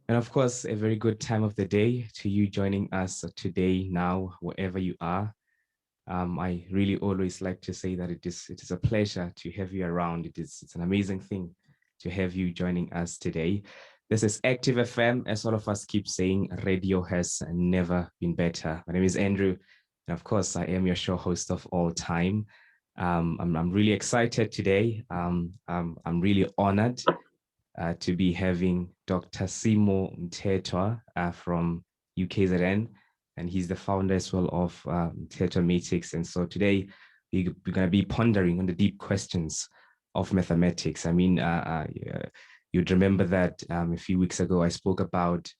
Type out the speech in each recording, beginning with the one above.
And of course, a very good time of the day to you joining us today, now, wherever you are. I really always like to say that it is a pleasure to have you around. It's an amazing thing to have you joining us today. This is Active FM. As all of us keep saying, radio has never been better. My name is Andrew, and of course, I am your show host of all time. I'm really excited today. I'm really honored to be having Dr. Simo Mthethwa from UKZN, and he's the founder as well of Mthethwamatics. And so today we're going to be pondering on the deep questions of mathematics. I mean, you'd remember that a few weeks ago I spoke about,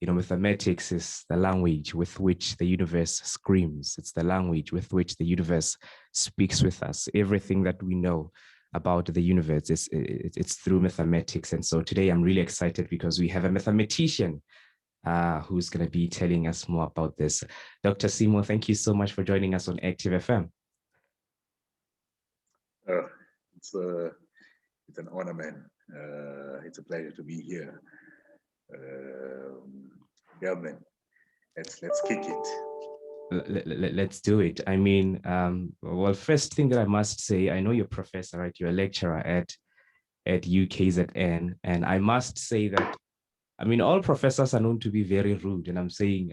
mathematics is the language with which the universe screams. It's the language with which the universe speaks with us. Everything that we know about the universe it's through mathematics. And so today I'm really excited because we have a mathematician who's going to be telling us more about this. Dr. Simo, thank you so much for joining us on Active FM. It's an honor, man. It's a pleasure to be here. Yeah, man. Let's kick it. Let's do it. I mean, well, first thing that I must say, I know you're a professor, right? You're a lecturer at UKZN, and I must say that, I mean, all professors are known to be very rude, and I'm saying,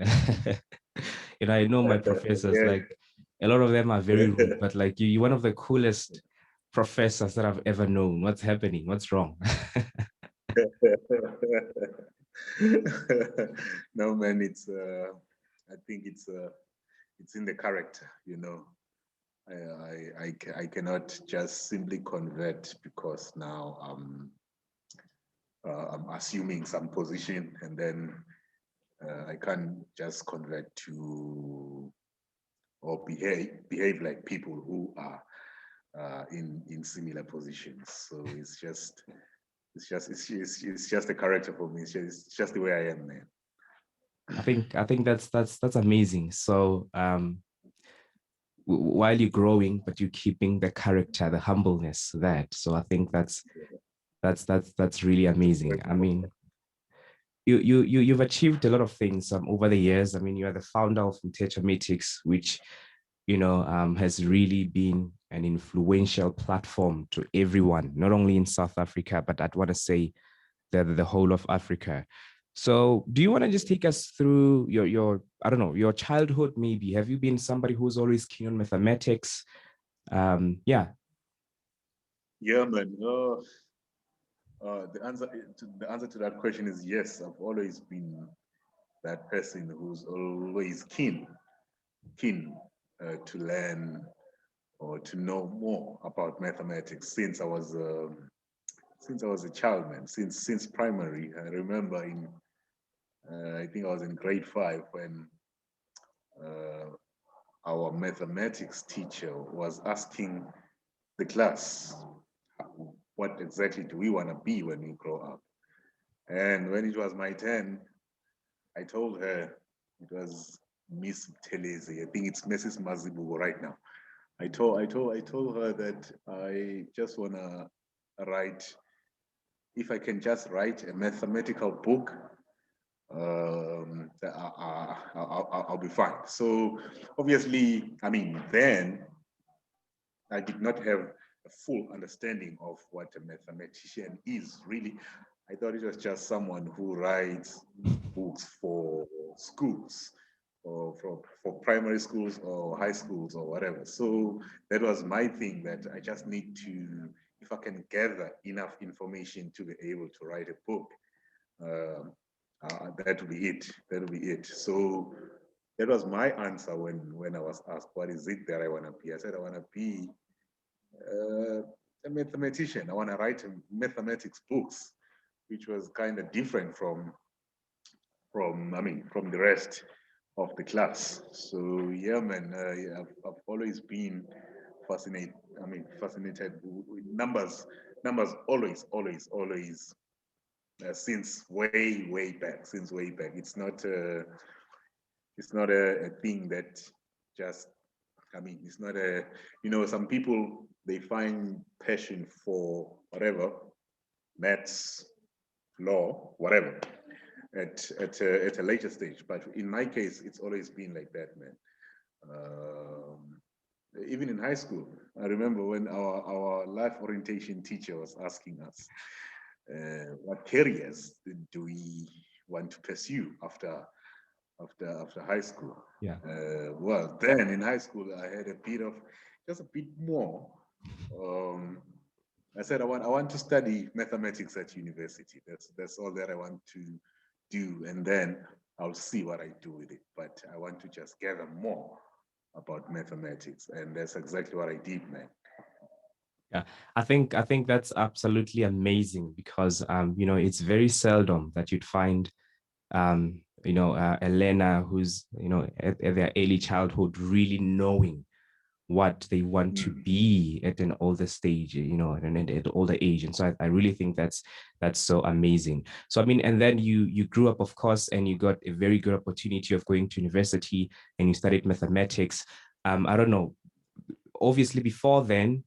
I know my professors, Yeah. like a lot of them are very rude, but like you're one of the coolest professors that I've ever known. What's happening? What's wrong? No, man, I think it's in the character, I cannot just simply convert because now I'm assuming some position, and then I can't just convert to or behave like people who are in similar positions. So it's just a character for me. It's just the way I am, man. I think that's amazing. So while you're growing, but you're keeping the character, the humbleness, that. So I think that's really amazing. I mean, you've achieved a lot of things over the years. I mean, you are the founder of Mthethwamatics, which has really been an influential platform to everyone, not only in South Africa, but I'd want to say the whole of Africa. So do you want to just take us through your I don't know, your childhood maybe? Have you been somebody who's always keen on mathematics? Yeah. Yeah, man. The answer to that question is yes. I've always been that person who's always keen to learn or to know more about mathematics since I was a child, man. Since primary, I remember I think I was in grade 5 when our mathematics teacher was asking the class, what exactly do we want to be when we grow up? And when it was my turn, I told her it was Miss Telezi. I think it's Mrs. Mazibu right now. I told her that I just wanna write, if I can just write a mathematical book, I'll be fine. So obviously, I mean, then I did not have a full understanding of what a mathematician is really. I thought it was just someone who writes books for schools or for primary schools or high schools or whatever. So that was my thing, that I just need to, if I can gather enough information to be able to write a book, that will be it. That will be it. So that was my answer when I was asked, what is it that I want to be? I said, I want to be a mathematician. I want to write mathematics books, which was kind of different from the rest of the class. So yeah, man, I've always been fascinated with numbers. Numbers always since way back. Since way back, it's not a thing that just. I mean, it's not some people, they find passion for whatever maths, law, whatever, at a later stage. But in my case, it's always been like that, man. Even in high school, I remember when our life orientation teacher was asking us, what careers do we want to pursue after high school? Yeah. Well, then in high school, I had just a bit more. I said I want to study mathematics at university. That's all that I want to do, and then I'll see what I do with it. But I want to just gather more about mathematics, and that's exactly what I did, man. Yeah, I think that's absolutely amazing because it's very seldom that you'd find a learner who's at their early childhood really knowing what they want to Mm. be at an older stage, and at an older age. And so I really think that's so amazing. So I mean, and then you grew up, of course, and you got a very good opportunity of going to university and you studied mathematics. I don't know. Obviously, before then,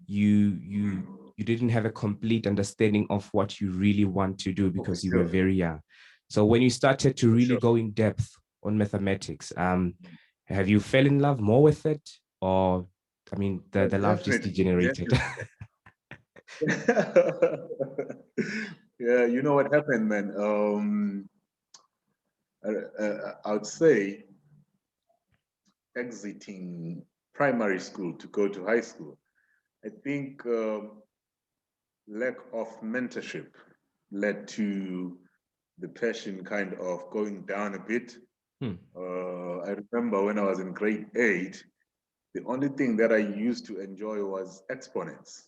you you Mm. you didn't have a complete understanding of what you really want to do Oh, for because you were sure, very young. So when you started to for really sure. go in depth on mathematics, have you fell in love more with it, or I mean, the love just Definitely, degenerated? definitely. Yeah, you know what happened, man. I would say exiting primary school to go to high school. I think lack of mentorship led to the passion kind of going down a bit. Hmm. I remember when I was in grade 8, the only thing that I used to enjoy was exponents,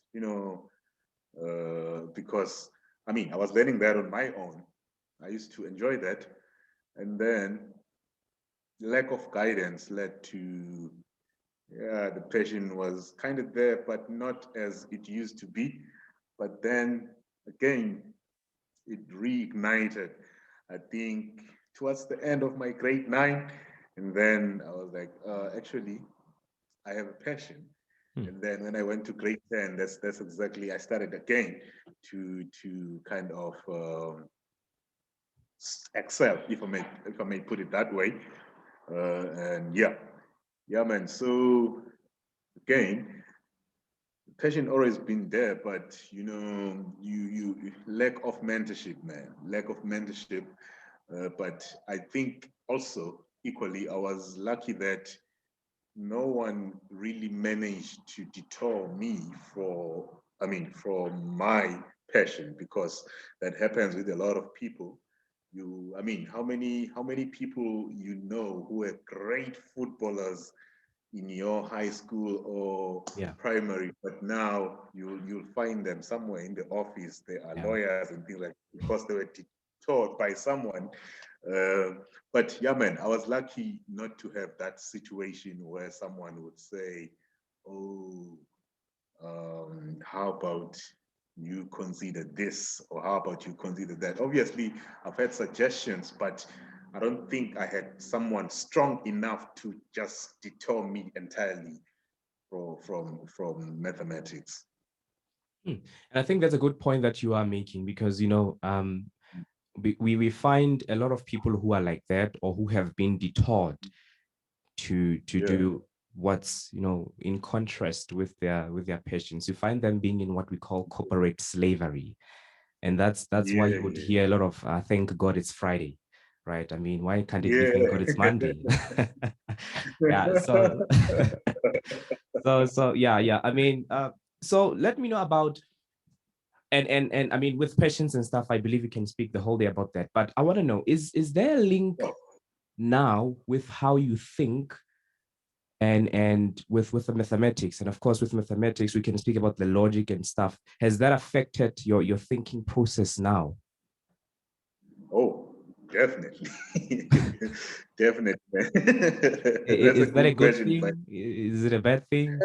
because I mean, I was learning that on my own. I used to enjoy that. And then lack of guidance led to, yeah, the passion was kind of there, but not as it used to be. But then again, it reignited, I think, towards the end of my grade 9. And then I was like, actually, I have a passion. Hmm. And then when I went to grade 10, that's exactly, I started again to kind of excel, if I may put it that way. And yeah, man. So again, passion always been there, but you lack of mentorship, man, lack of mentorship. But I think also equally, I was lucky that no one really managed to detour me from my passion, because that happens with a lot of people. How many people who were great footballers in your high school or Yeah, primary, but now you'll find them somewhere in the office. They are yeah. lawyers and things like that because they were taught by someone. Uh, but yeah, man, I was lucky not to have that situation where someone would say, "Oh, how about you consider this, or how about you consider that?" Obviously, I've had suggestions, but I don't think I had someone strong enough to just deter me entirely from mathematics. Hmm. And I think that's a good point that you are making because we find a lot of people who are like that or who have been detaught to Yeah, do what's in contrast with their passions. You find them being in what we call corporate slavery, and that's why yeah, you would yeah, hear a lot of thank God it's Friday, right? I mean, why can't it be thank God it's yeah. Monday? Yeah, so yeah, I mean, so let me know about and I mean, with passions and stuff, I believe you can speak the whole day about that, but I want to know, is there a link Oh, now with how you think and with the mathematics? And of course, with mathematics we can speak about the logic and stuff. Has that affected your thinking process now? oh, definitely, definitely. That's a Is that a good good question, but thing? Is it a bad thing?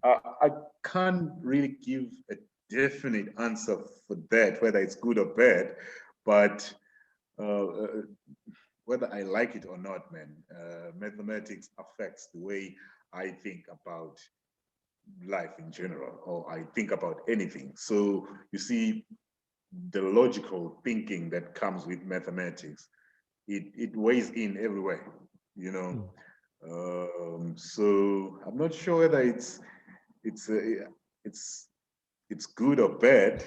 I can't really give a definite answer for that, whether it's good or bad, but uh, uh, whether I like it or not, man, mathematics affects the way I think about life in general, or I think about anything. So you see, the logical thinking that comes with mathematics, it weighs in everywhere, you know. Hmm. So I'm not sure whether it's uh, it's it's good or bad.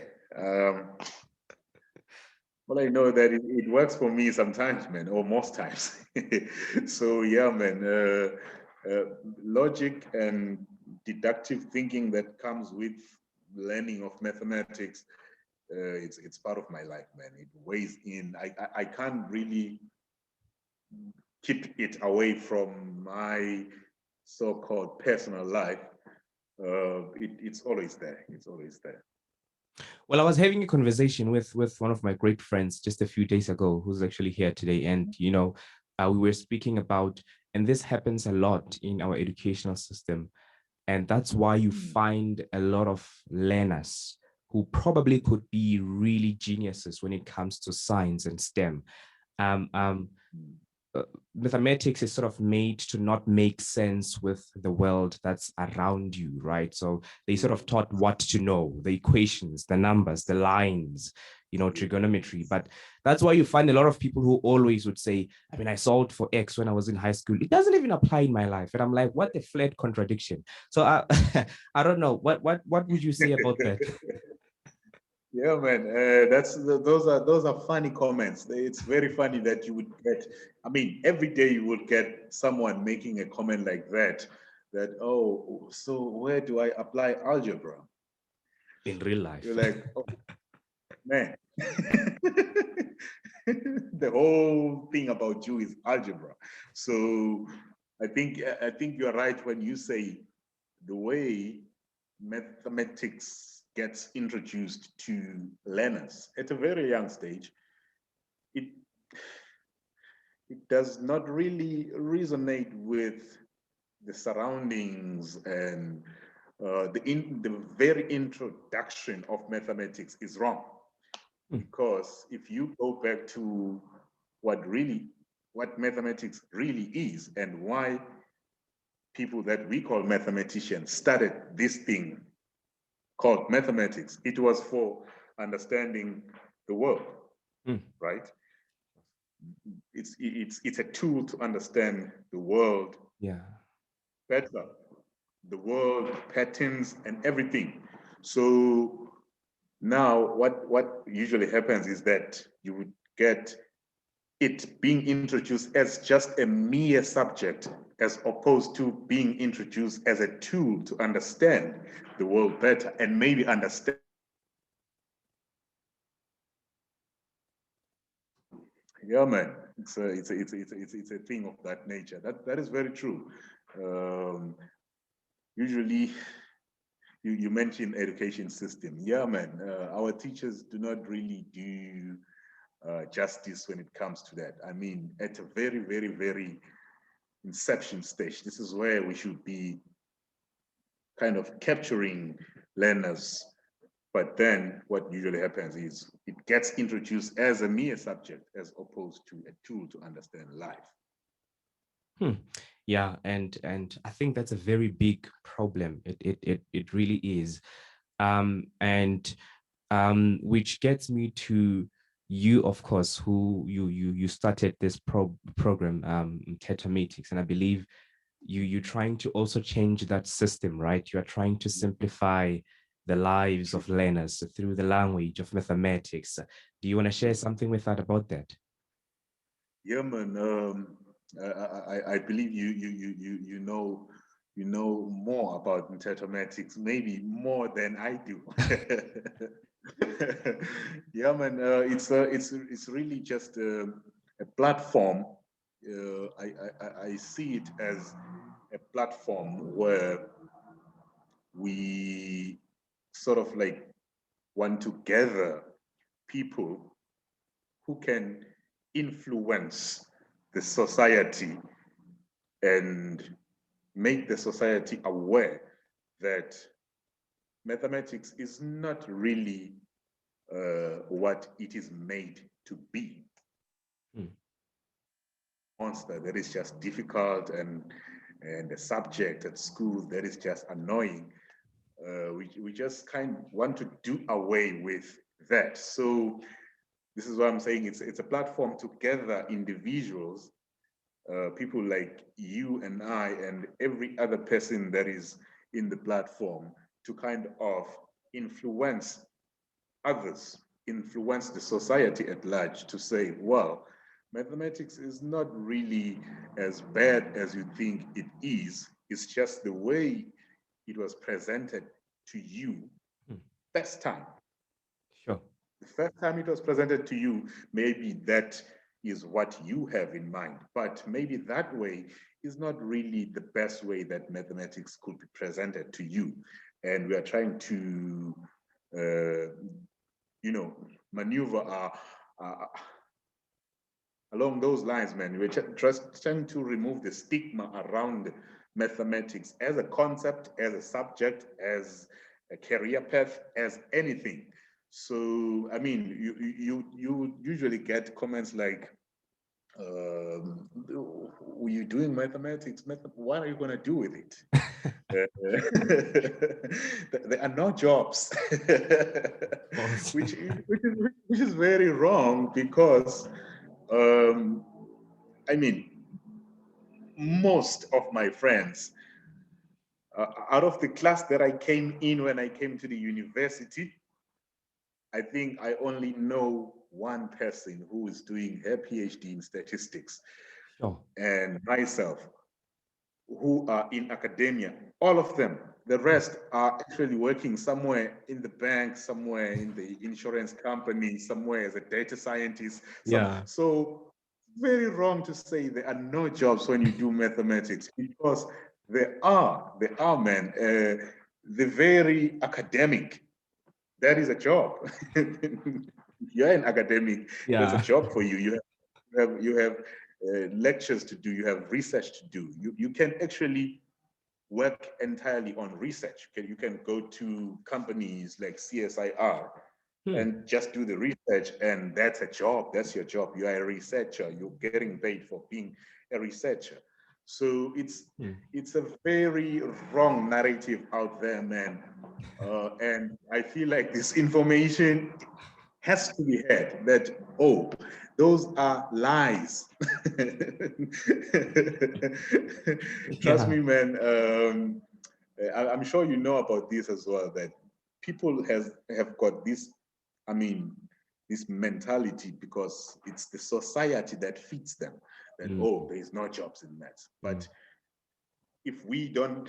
Well, I know that it works for me sometimes, man, or most times. So yeah, man, logic and deductive thinking that comes with learning of mathematics, it's part of my life, man. It weighs in. I can't really keep it away from my so-called personal life. It's always there. It's always there. Well, I was having a conversation with one of my great friends just a few days ago, who's actually here today, and we were speaking about, and this happens a lot in our educational system, and that's why you Hmm. find a lot of learners who probably could be really geniuses when it comes to science and STEM. Um, um, Hmm. uh, Mathematics is sort of made to not make sense with the world that's around you, right? So they sort of taught what to know, the equations, the numbers, the lines, trigonometry. But that's why you find a lot of people who always would say, I mean, I solved for X when I was in high school. It doesn't even apply in my life. And I'm like, what a flat contradiction. So I don't know. What would you say about that? Yeah, man. Those are funny comments. It's very funny that you would get. I mean, every day you would get someone making a comment like that. That, oh, so where do I apply algebra? In real You're life. like, oh man, the whole thing about you is algebra. So I think you're right when you say the way mathematics gets introduced to learners at a very young stage, it it does not really resonate with the surroundings, and the very introduction of mathematics is wrong, Hmm. because if you go back to what mathematics really is and why people that we call mathematicians started this thing called mathematics, it was for understanding the world, Hmm. right? It's a tool to understand the world Yeah. better, the world patterns and everything. So now what usually happens is that you would get it being introduced as just a mere subject, as opposed to being introduced as a tool to understand the world better and maybe understand. Yeah, man, it's a thing of that nature. That is very true. Um, Usually, you mentioned education system. Yeah, man, our teachers do not really do justice when it comes to that. I mean, at a very, very, very inception stage, this is where we should be kind of capturing learners. But then what usually happens is it gets introduced as a mere subject as opposed to a tool to understand life. Hmm. Yeah, and I think that's a very big problem. It really is. And which gets me to you, of course, who you started this program, Mthethwamatics, and I believe you're trying to also change that system, right? You are trying to simplify the lives True, of learners through the language of mathematics. Do you want to share true. something with that about that? Yeah, man. I believe you know more about mathematics, maybe more than I do. Yeah, man. It's really just a platform. I see it as a platform where we sort of like want to gather people who can influence the society and make the society aware that mathematics is not really what it is made to be. Hmm. Monster that is just difficult, and a subject at school that is just annoying. We just kind of want to do away with that. So this is what I'm saying. It's a platform to gather individuals, people like you and I and every other person that is in the platform, to kind of influence others, influence the society at large, to say, well, mathematics is not really as bad as you think it is. It's just the way it was presented to you Hmm. first time. Sure. The first time it was presented to you, maybe that is what you have in mind, but maybe that way is not really the best way that mathematics could be presented to you. And we are trying to, uh, maneuver uh, along those lines, man. We're just trying to remove the stigma around mathematics as a concept, as a subject, as a career path, as anything. So, I mean, you usually get comments like, "Were you doing mathematics? What are you going to do with it?" There are no jobs, False. which is very wrong, because um, I mean, most of my friends, out of the class that I came in when I came to the university, I think I only know one person who is doing her PhD in statistics, Sure. and myself, who are in academia. All of them. The rest are actually working somewhere in the bank, somewhere in the insurance company, somewhere as a data scientist. Yeah. So very wrong to say there are no jobs when you do mathematics, because there are, man. The very academic, that is a job. If you're an academic, that's a Yeah. job for you. You have lectures to do. You have research to do. You can actually work entirely on research. You can go to companies like CSIR Hmm. and just do the research, and that's a job. That's your job. You are a researcher. You're getting paid for being a researcher. So Hmm. it's a very wrong narrative out there, man. And I feel like this information has to be heard, that, oh, those are lies. Trust Yeah. me, man. I'm sure you know about this as well, that people have got this, I mean, this mentality, because it's the society that feeds them, that, Hmm. oh, there's no jobs in maths. Hmm. But if we don't,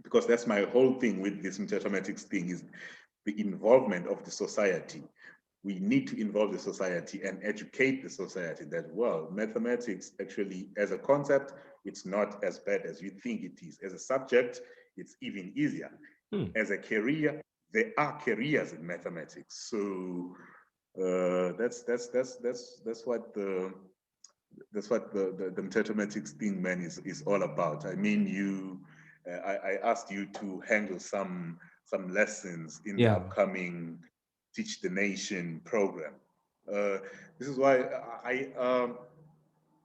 because that's my whole thing with this Mthethwamatics thing, is the involvement of the society. We need to involve the society and educate the society that, well, mathematics actually, as a concept, it's not as bad as you think it is. As a subject, it's even easier. Hmm. As a career, there are careers in mathematics. So that's what the Mthethwamatics thing, man, is all about. I mean, I asked you to handle some lessons in the Yeah. upcoming Teach the Nation program. Uh, this is why I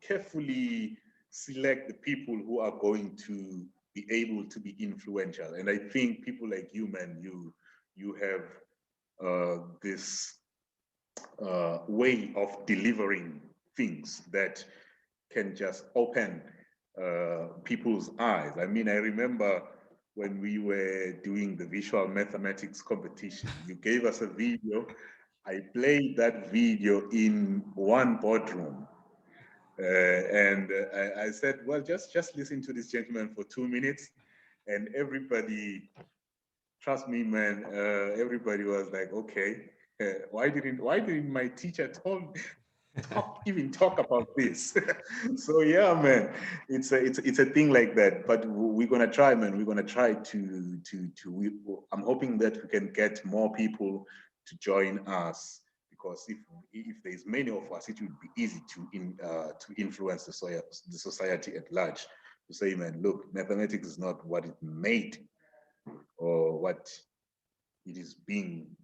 carefully select the people who are going to be able to be influential. And I think people like you, man, you have this way of delivering things that can just open people's eyes. I mean, I remember when we were doing the visual mathematics competition, you gave us a video. I played that video in one boardroom. And I said, well, just listen to this gentleman for 2 minutes. And everybody, trust me, man, everybody was like, okay, why didn't my teacher even talk about this? So yeah, man, it's a thing like that. But we're gonna try, man. We're gonna try I'm hoping that we can get more people to join us, because if there's many of us, it would be easy to influence the society at large, to say, man, look, mathematics is not what it made, or what it is being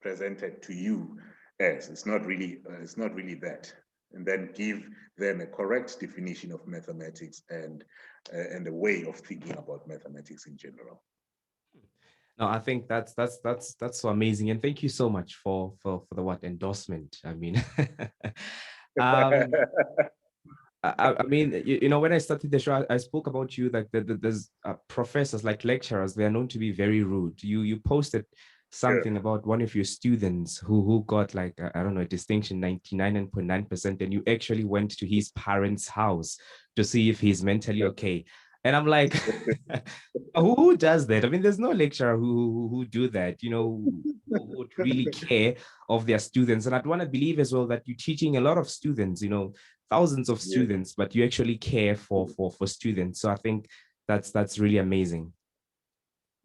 presented to you as. It's not really that. and then give them a correct definition of mathematics and a way of thinking about mathematics in general. No, I think that's so amazing, and thank you so much for the what endorsement. I mean, um, I mean, you know, when I started the show, I spoke about you like there's professors, like lecturers, they are known to be very rude. You posted Yeah. something about one of your students who got like I don't know, a distinction 99.9%, and you actually went to his parents' house to see if he's mentally okay. And I'm like, who does that? I mean, there's no lecturer who do that, you know, who would really care of their students. And I'd want to believe as well that you're teaching a lot of students, you know, thousands of Yeah. students, but you actually care for students. So I think that's really amazing.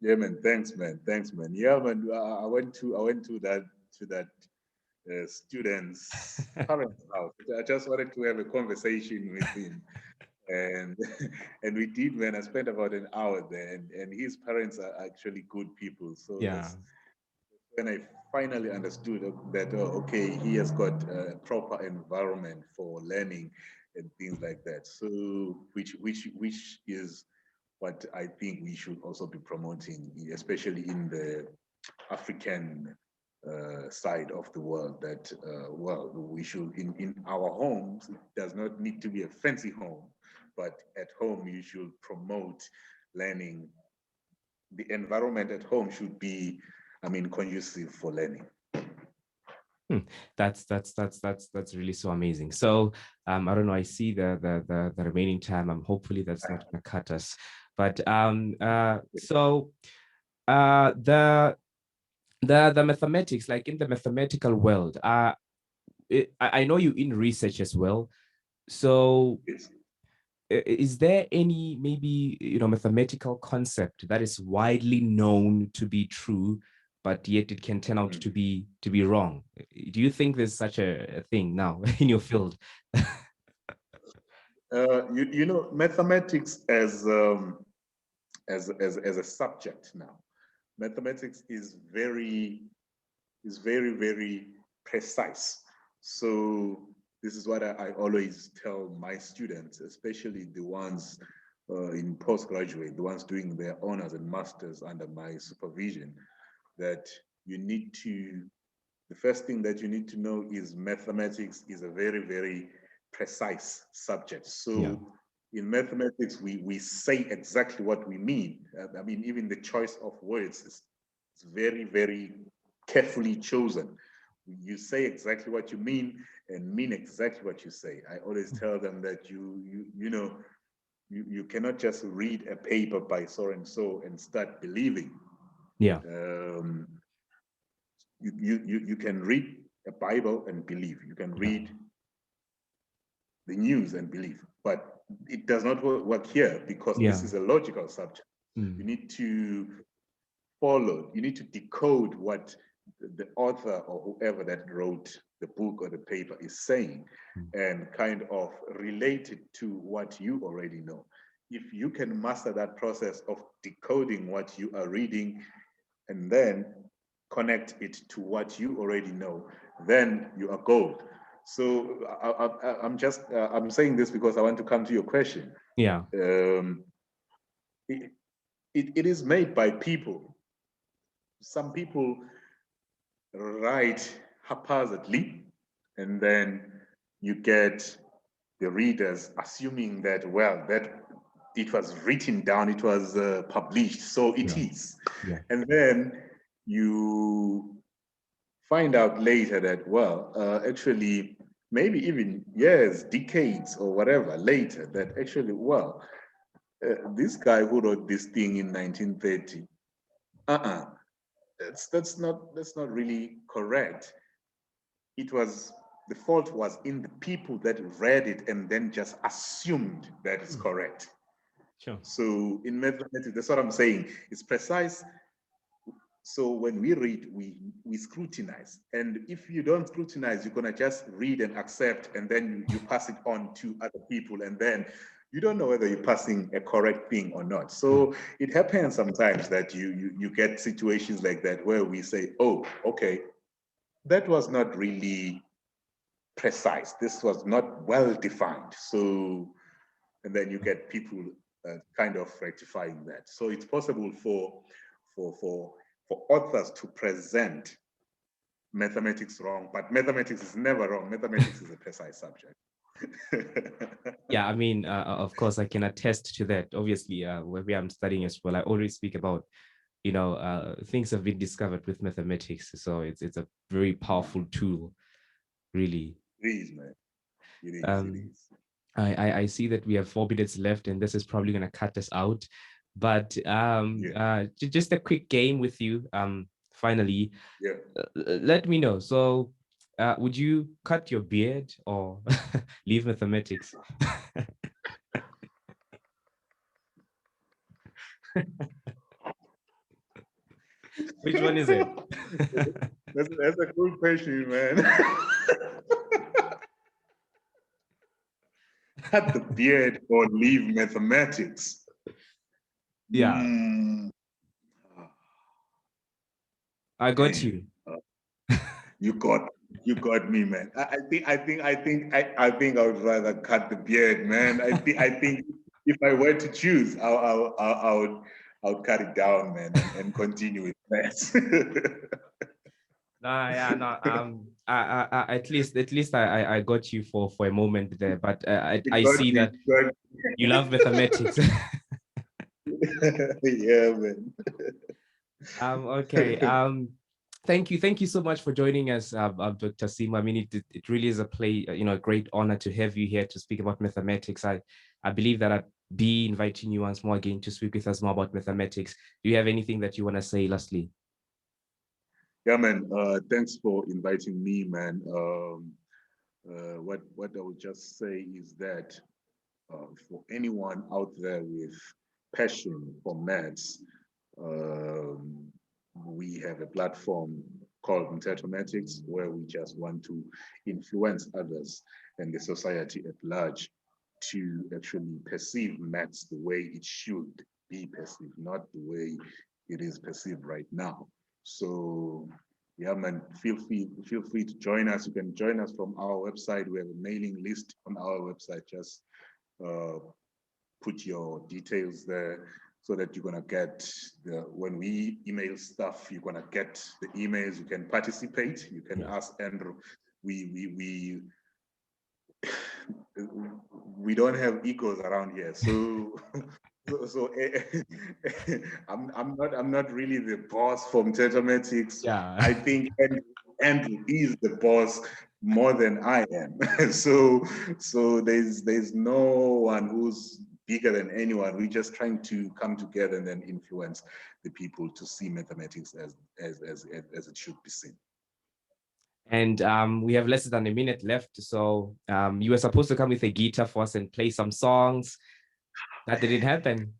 Yeah, man. Thanks, man. Thanks, man. Yeah, man. I went to that student's parents' house. I just wanted to have a conversation with him, and and we did, man. I spent about an hour there, and his parents are actually good people. So Yeah. that's when I finally understood that, oh, okay, he has got a proper environment for learning and things like that. So which is what I think we should also be promoting, especially in the African side of the world. That well, we should in our homes. It does not need to be a fancy home, but at home you should promote learning. The environment at home should be, I mean, conducive for learning. Hmm. That's really so amazing. So I don't know. I see the remaining time. Hopefully that's not going to cut us. But so the mathematics, like in the mathematical world, I know you in research as well. So Yes. is there any maybe, you know, mathematical concept that is widely known to be true, but yet it can turn out Mm. to be wrong? Do you think there's such a thing now in your field? You know, mathematics as a subject now. Mathematics is very precise. So this is what I always tell my students, especially the ones in postgraduate, the ones doing their honors and masters under my supervision, that you need to, the first thing that you need to know is mathematics is a very precise subject. Yeah. So in mathematics, we say exactly what we mean. I mean, even the choice of words is very carefully chosen. You say exactly what you mean and mean exactly what you say. I always tell them that you know, you cannot just read a paper by so and so and start believing. Yeah. Um, you can read a Bible and believe. You can Yeah. read the news and believe, but it does not work here because this Yeah. is a logical subject. You Mm. need to follow, you need to decode what the author or whoever that wrote the book or the paper is saying Mm. and kind of relate it to what you already know. If you can master that process of decoding what you are reading and then connect it to what you already know, then you are gold. So I'm saying this because I want to come to your question. Yeah. Um, it, it is made by people. Some people write haphazardly, and then you get the readers assuming that, well, that it was written down, it was published, so it Yeah. is. Yeah. And then you find out later that, well, actually, maybe even years, decades, or whatever later, that actually, well, this guy who wrote this thing in 1930, uh-uh, that's not really correct. It was, the fault was in the people that read it and then just assumed that it's Mm. correct. Sure. So in mathematics, that's what I'm saying. It's precise. So when we read, we scrutinize. And if you don't scrutinize, you're gonna just read and accept, and then you pass it on to other people, and then you don't know whether you're passing a correct thing or not. Mm. So it happens sometimes that you get situations like that where we say, oh, okay, that was not really precise. This was not well defined. So, and then you get people kind of rectifying that. So it's possible for authors to present mathematics wrong, but mathematics is never wrong. Mathematics is a precise subject. Yeah, I mean, of course, I can attest to that. Obviously, where I'm studying as well, I always speak about, things have been discovered with mathematics. So it's a very powerful tool, really. It is, man. It is. It Um, is. I see that we have 4 minutes left, and this is probably going to cut us out. But Yeah. just a quick game with you. Finally, Yeah. let me know. So, would you cut your beard or leave mathematics? Which one is it? That's a good question, man. Cut the beard or leave mathematics. Yeah, Mm. I got Man, you. you got me, man. I think I would rather cut the beard, man. I think if I were to choose, I would cut it down, man, and continue with that. Nah, yeah, no. At least I got you for a moment there, but You I got see me. that you love mathematics. Yeah, man. Okay. Thank you so much for joining us, Dr. Sima. I mean, it really is a great honor to have you here to speak about mathematics. I believe that I'd be inviting you once more again to speak with us more about mathematics. Do you have anything that you want to say, lastly? Yeah, man. Thanks for inviting me, man. What I would just say is that for anyone out there with passion for maths, um, we have a platform called Mthethwamatics where we just want to influence others and the society at large to actually perceive maths the way it should be perceived, not the way it is perceived right now. So yeah, man, feel free to join us. You can join us from our website. We have a mailing list on our website. Just uh, put your details there so that you're gonna get when we email stuff, you're gonna get the emails. You can participate. You can ask Andrew. We we don't have egos around here, so I'm not really the boss from Tetomatics. Yeah. I think Andrew is the boss more than I am. So there's no one who's bigger than anyone. We're just trying to come together and then influence the people to see mathematics as it should be seen. And we have less than a minute left. So you were supposed to come with a guitar for us and play some songs. That didn't happen.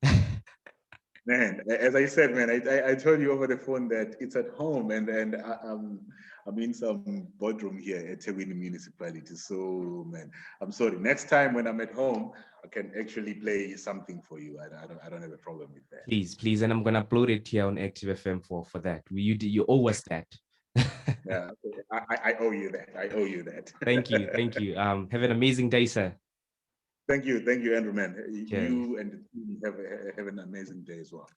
Man, as I said, man, I told you over the phone that it's at home, and I'm in some boardroom here at EThekwini Municipality. So, man, I'm sorry. Next time when I'm at home, I can actually play something for you. I don't have a problem with that. Please, and I'm gonna upload it here on Active FM for that. You owe us that. Yeah, I owe you that. I owe you that. Thank you. Have an amazing day, sir. Thank you, Andrew, man. Cheers. You and the team have an amazing day as well.